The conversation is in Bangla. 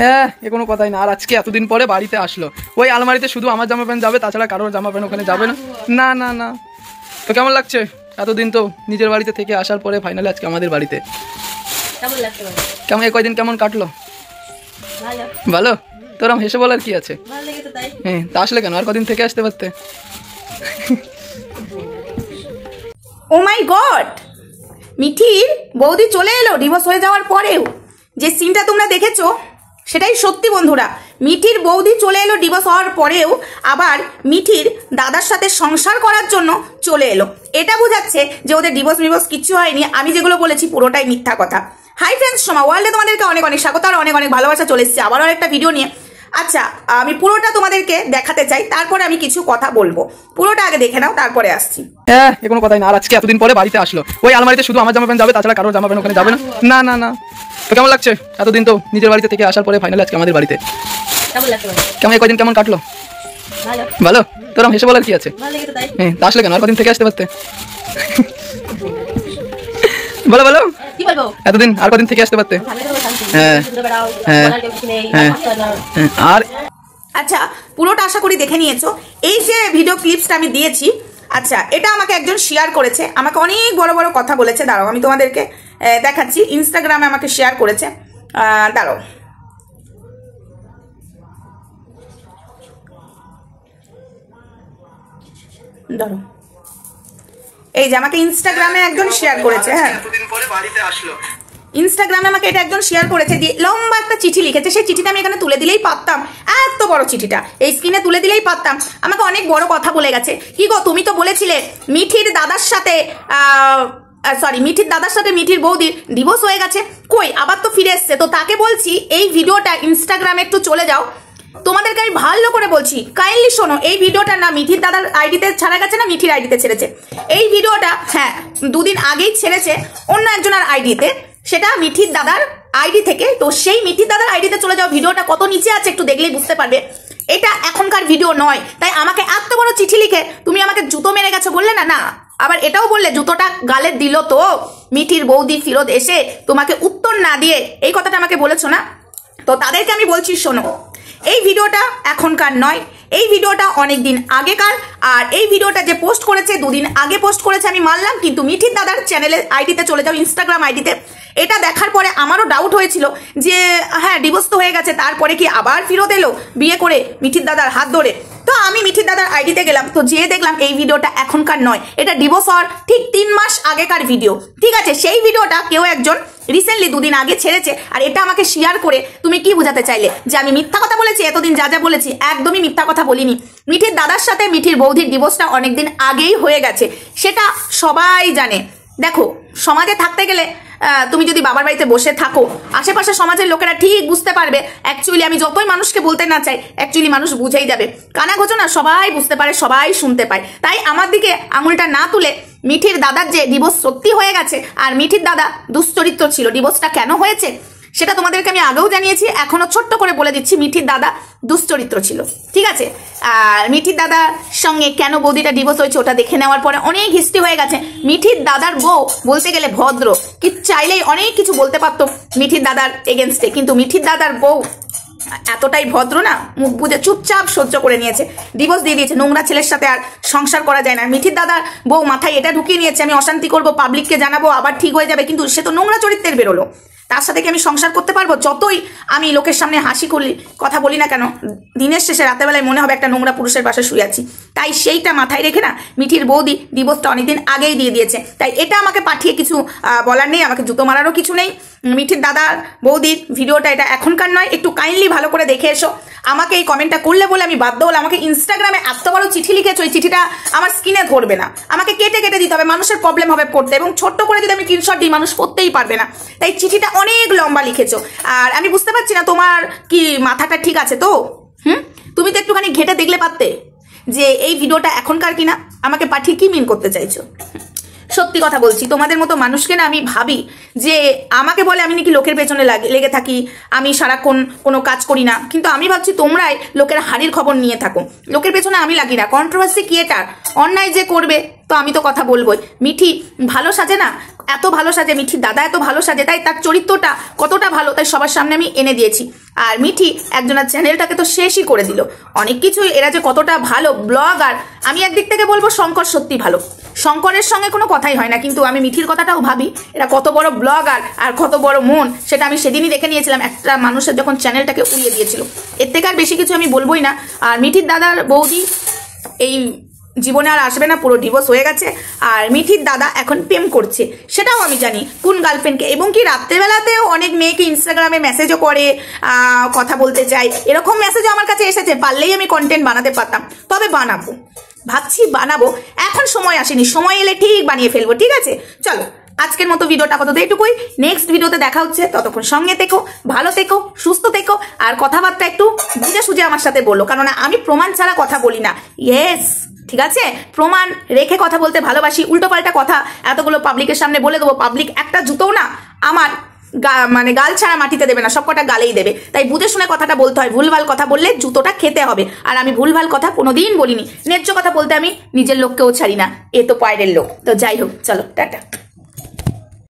হ্যাঁ, এ কোনো কথাই না। আর আজকে এতদিন পরে বাড়িতে আসলো, ওই আলমারিতে শুধু আমার জামা প্যান্ট যাবে, তাছাড়া কারোর জামা প্যান্ট ওখানে যাবে না। না না না, তো কেমন লাগছে এতদিন তো নিজের বাড়িতে থেকে আসার পরে ফাইনালি আজকে আমাদের বাড়িতে? কেমন, এই কয়দিন কেমন কাটলো? ভালো। তোরম হেসে বলার কি আছে? হ্যাঁ, তা আসলে কেন? আর কদিন থেকে আসতে পারতে। ও মাই গড, মিঠির বৌদি চলে এলো ডিভোর্স হয়ে যাওয়ার পরেও। যে সিনটা তোমরা দেখেছো সেটাই সত্যি বন্ধুরা। মিঠির বৌদি চলে এলো ডিভোর্স হওয়ার পরেও, আবার মিঠির দাদার সাথে সংসার করার জন্য চলে এলো। এটা বোঝাচ্ছে যে ওদের ডিভোর্স কিচ্ছু হয়নি। আমি যেগুলো বলেছি পুরোটাই মিথ্যা কথা। হাই ফ্রেন্ডস, সোমা ওয়ার্ল্ডে তোমাদেরকে অনেক অনেক স্বাগত আর অনেক অনেক ভালোবাসা। চলে এসেছি আবারও একটা ভিডিও নিয়ে। আচ্ছা, আমি পুরোটা তোমাদেরকে দেখাতে চাই, তারপরে আমি কিছু কথা বলবো। পুরোটা আগে দেখে নাও, তারপরে আসছি। হ্যাঁ, এ কোনো কথাই না। আর আজকে এতদিন পরে বাড়িতে আসলো, ওই আলমারিতে শুধু আমার জামা প্যান্ট যাবে, তাছাড়া কারোর জামা প্যান্ট ওখানে যাবে না। না না না, তো কেমন লাগছে এতদিন তো নিজের বাড়িতে থেকে আসার পরে ফাইনালি আজকে আমাদের বাড়িতে? কেমন, এই কয়দিন কেমন কাটলো? ভালো। তোরম হেসে বলার কি আছে? হ্যাঁ, তা আসলে কেন? আর কদিন থেকে আসতে পারতে। বলো বলো, এতদিন আর কদিন থেকে আসতে পারতে। হ্যাঁ হ্যাঁ, আর আচ্ছা, পুরোটা আশা করি দেখে নিয়েছো। এই যে ভিডিও ক্লিপসটা আমি দিয়েছি, আচ্ছা, এটা আমাকে একজন শেয়ার করেছে, আমাকে অনেক বড় বড় কথা বলেছে। দাঁড়াও, আমি তোমাদেরকে দেখাচ্ছি। ইনস্টাগ্রামে আমাকে শেয়ার করেছে। দাঁড়াও, এই যে আমাকে ইনস্টাগ্রামে একজন শেয়ার করেছে। হ্যাঁ, ইনস্টাগ্রামে আমাকে এটা একজন শেয়ার করেছে, দিয়ে লম্বা একটা চিঠি লিখেছে। সেই চিঠিটা আমি এখানে তুলে দিলেই পারতাম, এত বড় চিঠিটা এই স্ক্রিনে তুলে দিলেই পারতাম। আমাকে অনেক বড় কথা বলে গেছে। কি গো, তুমি তো বলেছিলে মিঠির দাদার সাথে মিঠির বৌদির ডিভোর্স হয়ে গেছে, কই আবার তো ফিরে এসছে। তো তাকে বলছি এই ভিডিওটা ইনস্টাগ্রামে একটু চলে যাও, তোমাদেরকে আমি ভালো করে বলছি, কাইন্ডলি শোনো। এই ভিডিওটা না মিঠির দাদার আইডিতে ছাড়া গেছে, না মিঠির আইডিতে ছেড়েছে। এই ভিডিওটা হ্যাঁ দুদিন আগেই ছেড়েছে অন্য একজনের আইডিতে, সেটা মিঠির দাদার আইডি থেকে। তো সেই মিঠির দাদার আইডিতে চলে যাও, ভিডিওটা কত নিচে আছে একটু দেখলেই বুঝতে পারবে। এটা এখনকার ভিডিও নয়। তাই আমাকে এত বড় চিঠি লিখে তুমি আমাকে জুতো মেরে গেছো বললে না? না, আবার এটাও বললে জুতোটা গালে দিল তো মিঠির বৌদি ফিরত এসে তোমাকে উত্তর না দিয়ে, এই কথাটা আমাকে বলেছো না? তো তাদেরকে আমি বলছি, শোনো, এই ভিডিওটা এখনকার নয়, এই ভিডিওটা অনেক দিন আগেকার। আর এই ভিডিওটা যে পোস্ট করেছে দুদিন আগে পোস্ট করেছে আমি মানলাম, কিন্তু মিঠির দাদার চ্যানেলের আইডিতে চলে যাও, ইনস্টাগ্রাম আইডিতে। এটা দেখার পরে আমারও ডাউট হয়েছিল যে হ্যাঁ ডিভোর্স তো হয়ে গেছে, তারপরে কি আবার ফিরত এলো বিয়ে করে মিঠির দাদার হাত ধরে। তো আমি মিঠির দাদার আইডিতে গেলাম, তো যেয়ে দেখলাম এই ভিডিওটা এখনকার নয়, এটা ডিভোর্স হওয়ার ঠিক 3 মাস আগেকার ভিডিও। ঠিক আছে, সেই ভিডিওটা কেউ একজন রিসেন্টলি দুদিন আগে ছেড়েছে। আর এটা আমাকে শেয়ার করে তুমি কি বোঝাতে চাইলে? যে আমি মিথ্যা কথা বলেছি? এতদিন যা যা বলেছি একদমই মিথ্যা কথা বলিনি। মিঠির দাদার সাথে মিঠির বৌদির ডিভোর্সটা অনেকদিন আগেই হয়ে গেছে, সেটা সবাই জানে। দেখো, সমাজে থাকতে গেলে তুমি যদি বাবার বাড়িতে বসে থাকো, আশেপাশে সমাজের লোকেরা ঠিক বুঝতে পারবে। অ্যাকচুয়ালি আমি যতই মানুষকে বলতে না চাই, অ্যাকচুয়ালি মানুষ বুঝেই যাবে। কানা ঘোষণা সবাই বুঝতে পারে, সবাই শুনতে পায়। তাই আমার দিকে আঙুলটা না তুলে মিঠির দাদার যে ডিভোর্স সত্যি হয়ে গেছে, আর মিঠির দাদা দুশ্চরিত্র ছিল, ডিভোর্সটা কেন হয়েছে সেটা তোমাদেরকে আমি আগেও জানিয়েছি, এখনো ছোট্ট করে বলে দিচ্ছি, মিঠির দাদা দুশ্চরিত্র ছিল। ঠিক আছে, আর মিঠির দাদার সঙ্গে কেন বৌদিটা ডিভোর্স হয়েছে ওটা দেখে নেওয়ার পরে অনেক হিস্ট্রি হয়ে গেছে। মিঠির দাদার বউ বলতে গেলে ভদ্র, কি চাইলেই অনেক কিছু বলতে পারতো মিঠির দাদার এগেনস্টে, কিন্তু মিঠির দাদার বউ এতটাই ভদ্র না, মুখ বুঝে চুপচাপ সহ্য করে নিয়েছে, ডিভোর্স দিয়ে দিয়েছে। নোংরা ছেলের সাথে আর সংসার করা যায় না। মিঠির দাদার বউ মাথায় এটা ঢুকিয়ে নিয়েছে আমি অশান্তি করবো, পাবলিককে জানাবো, আবার ঠিক হয়ে যাবে। কিন্তু সে তো নোংরা চরিত্রের বেরোলো, তার সাথে কি আমি সংসার করতে পারবো? যতই আমি লোকের সামনে হাসি করলি কথা বলি না কেন, দিনের শেষে রাতেবেলায় মনে হবে একটা নোংরা পুরুষের পাশে শুয়ে আছি। তাই সেইটা মাথায় রেখে না মিঠির বৌদি ডিভোর্সটা অনেকদিন আগেই দিয়ে দিয়েছে। তাই এটা আমাকে পাঠিয়ে কিছু বলার নেই, আমাকে জুতো মারারও কিছু নেই। মিঠির দাদার বৌদির ভিডিওটা এটা এখনকার নয়, একটু কাইন্ডলি ভালো করে দেখে এসো। আমাকে এই কমেন্টটা করলে বলে আমি বাধ্য হলাম। আমাকে ইনস্টাগ্রামে এত বড় চিঠি লিখেছো, এই চিঠিটা আমার স্ক্রিনে ধরবে না, আমাকে কেটে কেটে দিতে হবে, মানুষের প্রবলেম হবে পড়তে, এবং ছোট্ট করে যদি আমি স্ক্রিনশট দিই মানুষ পড়তেই পারবে না। তাই চিঠিটা অনেক লম্বা লিখেছো। আর আমি বুঝতে পারছি না তোমার কি মাথাটা ঠিক আছে তো? তুমি তো একটুখানি ঘেটে দেখলে পারতে যে এই ভিডিওটা এখনকার কিনা, আমাকে পাঠিয়ে কি মিন করতে চাইছো। সত্যি কথা বলছি, তোমাদের মতো মানুষকে না আমি ভাবি যে আমাকে বলে আমি নাকি লোকের পেছনে লেগে থাকি, আমি সারাক্ষণ কোনো কাজ করি না, কিন্তু আমি ভাবছি তোমরাই লোকের হাড়ির খবর নিয়ে থাকো। লোকের পেছনে আমি লাগি না, কন্ট্রোভার্সি ক্রিয়েটার, অন্যায় যে করবে তো আমি তো কথা বলবোই। মিঠি ভালো সাজে না, এত ভালো সাজে, মিঠির দাদা এত ভালো সাজে, তাই তার চরিত্রটা কতটা ভালো তাই সবার সামনে আমি এনে দিয়েছি। আর মিঠি একজনের চ্যানেলটাকে তো শেষই করে দিল। অনেক কিছু এরা যে কতটা ভালো ব্লগার, আমি একদিক থেকে বলবো শঙ্কর সত্যি ভালো, শঙ্করের সঙ্গে কোনো কথাই হয় না, কিন্তু আমি মিঠির কথাটাও ভাবি এরা কত বড় ব্লগার আর কত বড় মন, সেটা আমি সেদিনই দেখে নিয়েছিলাম একটা মানুষের যখন চ্যানেলটাকে উড়িয়ে দিয়েছিল। এর থেকে আর বেশি কিছু আমি বলবোই না। আর মিঠির দাদার বৌদি এই জীবনে আর আসবে না, পুরো ডিভোর্স হয়ে গেছে। আর মিঠির দাদা এখন প্রেম করছে, সেটাও আমি জানি কোন গার্লফ্রেন্ডকে, এবং কি রাত্রেবেলাতেও অনেক মেয়েকে ইনস্টাগ্রামে মেসেজও করে কথা বলতে চাই, এরকম মেসেজও আমার কাছে এসেছে। পারলেই আমি কন্টেন্ট বানাতে পারতাম, তবে বানাবো, ভাবছি বানাবো, এখন সময় আসেনি, সময় এলে ঠিক বানিয়ে ফেলবো। ঠিক আছে, চলো আজকের মতো ভিডিওটা আপাতত এটুকুই। নেক্সট ভিডিওতে দেখা হচ্ছে, ততক্ষণ সঙ্গে থেকো, ভালো থেকো, সুস্থ থেকো, আর কথাবার্তা একটু বুঝে সুঝে আমার সাথে বলো, কেননা আমি প্রমাণ ছাড়া কথা বলি না। ইয়েস, ঠিক আছে, প্রমাণ রেখে কথা বলতে ভালোবাসি। উল্টোপাল্টা কথা এতগুলো পাবলিকের সামনে বলে দেবো, পাবলিক একটা জুতোও না আমার মানে গাল ছাড়া মাটিতে দেবে না, সব কটা গালেই দেবে। তাই বুঝে শুনে কথাটা বলতে হয়, ভুলভাল কথা বললে জুতোটা খেতে হবে। আর আমি ভুলভাল কথা কোনোদিন বলিনি, ন্যায্য কথা বলতে আমি নিজের লোককেও ছাড়ি না, এ তো পায়ের লোক। তো যাই হোক, চলো টাটা।